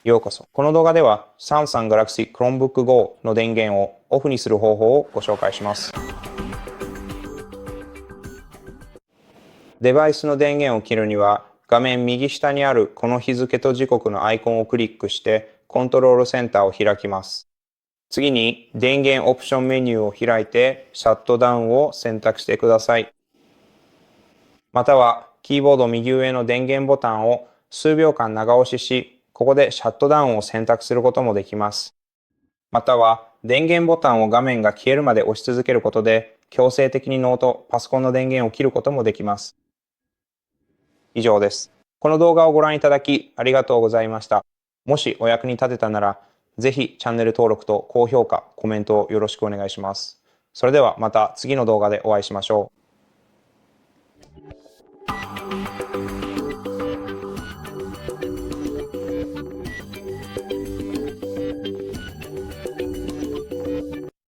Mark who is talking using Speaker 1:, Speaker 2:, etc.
Speaker 1: ようこそ。この動画では Samsung Galaxy Chromebook Go の電源をオフにする方法をご紹介します。デバイスの電源を切るには、画面右下にあるこの日付と時刻のアイコンをクリックしてコントロールセンターを開きます。次に電源オプションメニューを開いてシャットダウンを選択してください。またはキーボード右上の電源ボタンを数秒間長押しし、ここでシャットダウンを選択することもできます。または電源ボタンを画面が消えるまで押し続けることで強制的にノート、パソコンの電源を切ることもできます。以上です。この動画をご覧いただきありがとうございました。もしお役に立てたなら、ぜひチャンネル登録と高評価、コメントをよろしくお願いします。それではまた次の動画でお会いしましょう。